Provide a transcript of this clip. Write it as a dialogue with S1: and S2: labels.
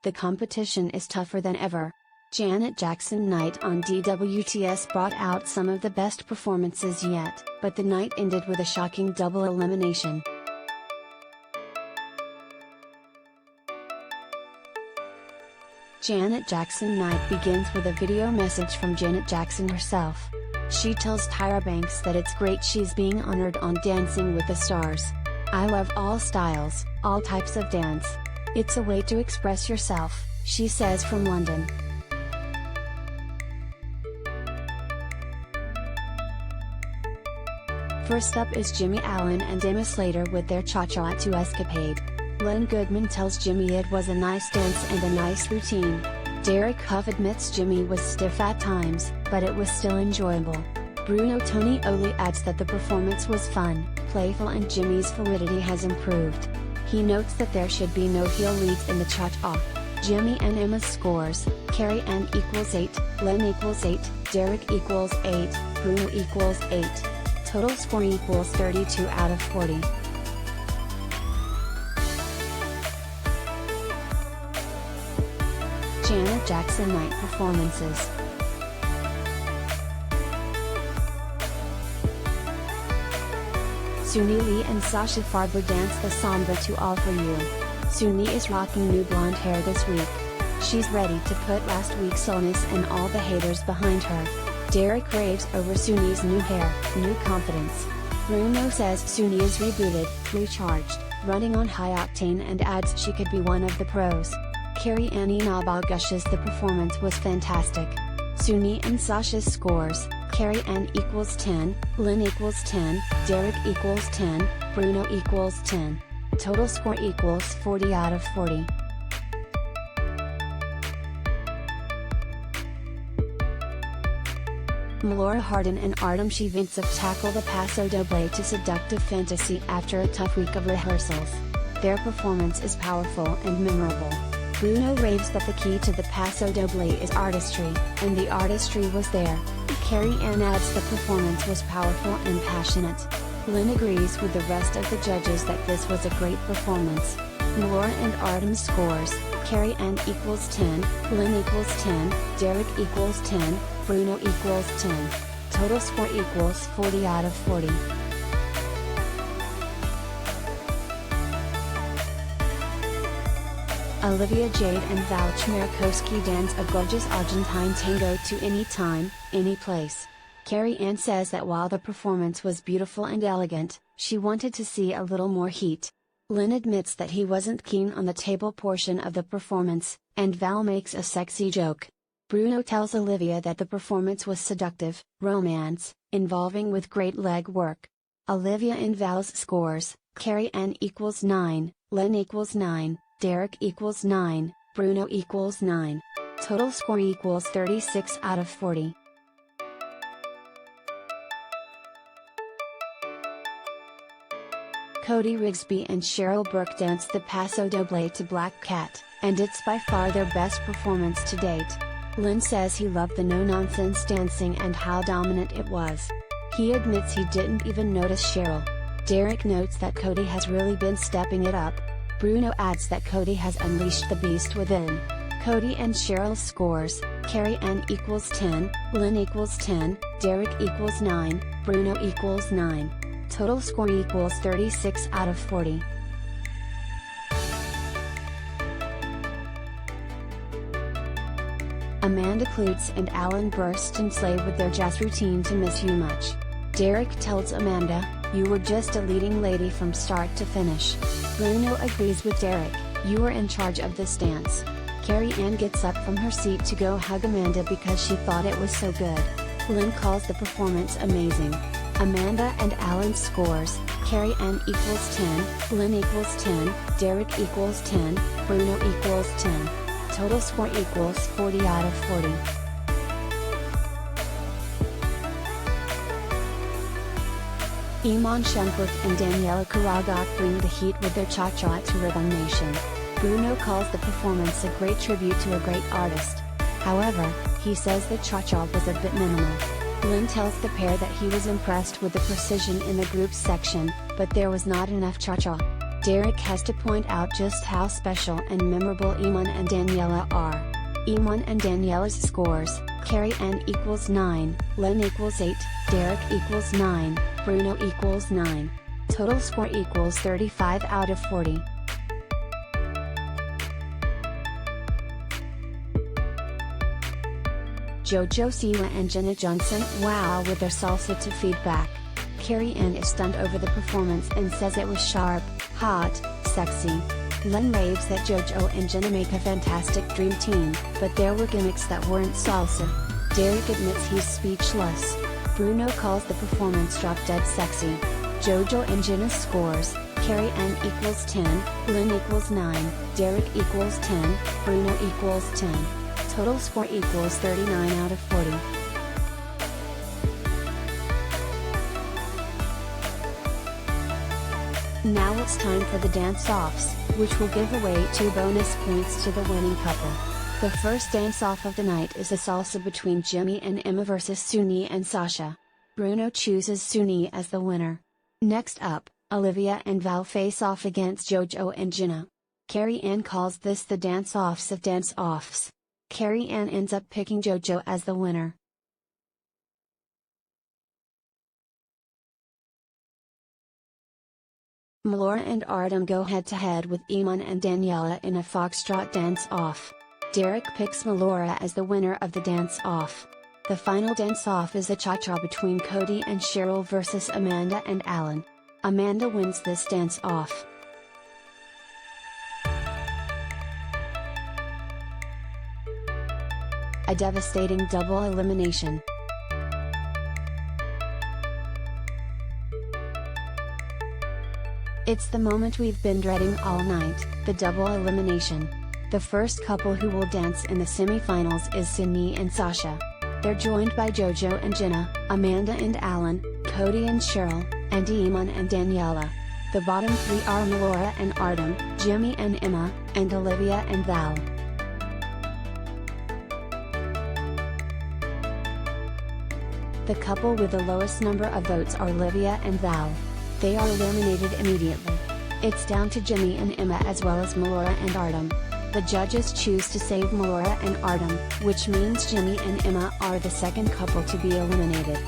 S1: The competition is tougher than ever. Janet Jackson night on DWTS brought out some of the best performances yet, but the night ended with a shocking double elimination. Janet Jackson night begins with a video message from Janet Jackson herself. She tells Tyra Banks that it's great she's being honored on Dancing with the Stars. "I love all styles, all types of dance. It's a way to express yourself," she says from London. First up is Jimmy Allen and Emma Slater with their Cha-Cha 2 escapade. Len Goodman tells Jimmy it was a nice dance and a nice routine. Derek Huff admits Jimmy was stiff at times, but it was still enjoyable. Bruno Tonioli adds that the performance was fun, playful and Jimmy's fluidity has improved. He notes that there should be no heel leads in the Cha-Cha. Jimmy and Emma's scores: Carrie Ann equals 8, Len equals 8, Derek equals 8, Bruno equals 8. Total score equals 32 out of 40. Janet Jackson night performances. Suni Lee and Sasha Farber dance the samba to All For You. Suni is rocking new blonde hair this week. She's ready to put last week's illness and all the haters behind her. Derek raves over Suni's new hair, new confidence. Bruno says Suni is rebooted, recharged, running on high octane and adds she could be one of the pros. Carrie Ann Inaba gushes the performance was fantastic. Suni and Sasha's scores: Carrie Ann equals 10, Len equals 10, Derek equals 10, Bruno equals 10. Total score equals 40 out of 40. Melora Hardin and Artem Shevtsov tackle the Passo Doble to seductive fantasy after a tough week of rehearsals. Their performance is powerful and memorable. Bruno raves that the key to the Passo Doble is artistry, and the artistry was there. Carrie Ann adds the performance was powerful and passionate. Len agrees with the rest of the judges that this was a great performance. Melora and Artem scores: Carrie Ann equals 10, Len equals 10, Derek equals 10, Bruno equals 10. Total score equals 40 out of 40. Olivia Jade and Val Chmerkovskiy dance a gorgeous Argentine tango to Any Time, Any Place. Carrie Ann says that while the performance was beautiful and elegant, she wanted to see a little more heat. Len admits that he wasn't keen on the table portion of the performance, and Val makes a sexy joke. Bruno tells Olivia that the performance was seductive, romance, involving with great leg work. Olivia and Val's scores: Carrie Ann equals 9, Len equals 9, Derek equals 9, Bruno equals 9. Total score equals 36 out of 40. Cody Rigsby and Cheryl Burke dance the Passo Doble to Black Cat, and it's by far their best performance to date. Len says he loved the no-nonsense dancing and how dominant it was. He admits he didn't even notice Cheryl. Derek notes that Cody has really been stepping it up. Bruno adds that Cody has unleashed the beast within. Cody and Cheryl's scores: Carrie Ann equals 10, Len equals 10, Derek equals 9, Bruno equals 9. Total score equals 36 out of 40. Amanda Klutz and Alan Burstyn slay with their jazz routine to Miss You Much. Derek tells Amanda, "You were just a leading lady from start to finish." Bruno agrees with Derek, "You were in charge of this dance." Carrie Ann gets up from her seat to go hug Amanda because she thought it was so good. Len calls the performance amazing. Amanda and Alan scores: Carrie Ann equals 10, Len equals 10, Derek equals 10, Bruno equals 10. Total score equals 40 out of 40. Iman Shumpert and Daniela Karagok bring the heat with their Cha-Cha to Rhythm Nation. Bruno calls the performance a great tribute to a great artist. However, he says the Cha-Cha was a bit minimal. Len tells the pair that he was impressed with the precision in the group section, but there was not enough Cha-Cha. Derek has to point out just how special and memorable Iman and Daniela are. Iman and Daniela's scores: Carrie Ann equals 9, Len equals 8, Derek equals 9, Bruno equals 9. Total score equals 35 out of 40. Jojo Siwa and Jenna Johnson wow with their salsa to feedback. Carrie Ann is stunned over the performance and says it was sharp, hot, sexy. Len raves that Jojo and Jenna make a fantastic dream team, but there were gimmicks that weren't salsa. Derek admits he's speechless. Bruno calls the performance drop dead sexy. Jojo and Jenna's scores: Carrie Ann equals 10, Len equals 9, Derek equals 10, Bruno equals 10. Total score equals 39 out of 40. Now it's time for the dance-offs, which will give away 2 bonus points to the winning couple. The first dance-off of the night is a salsa between Jimmy and Emma versus Suni and Sasha. Bruno chooses Suni as the winner. Next up, Olivia and Val face off against Jojo and Jenna. Carrie Ann calls this the dance-offs of dance-offs. Carrie Ann ends up picking Jojo as the winner. Melora and Artem go head-to-head with Iman and Daniela in a foxtrot dance-off. Derek picks Melora as the winner of the dance-off. The final dance-off is a cha-cha between Cody and Cheryl versus Amanda and Alan. Amanda wins this dance-off. A devastating double elimination. It's the moment we've been dreading all night, the double elimination. The first couple who will dance in the semi-finals is Suni and Sasha. They're joined by Jojo and Jenna, Amanda and Alan, Cody and Cheryl, and Iman and Daniela. The bottom 3 are Melora and Artem, Jimmy and Emma, and Olivia and Val. The couple with the lowest number of votes are Olivia and Val. They are eliminated immediately. It's down to Jimmy and Emma as well as Melora and Artem. The judges choose to save Melora and Artem, which means Jimmy and Emma are the second couple to be eliminated.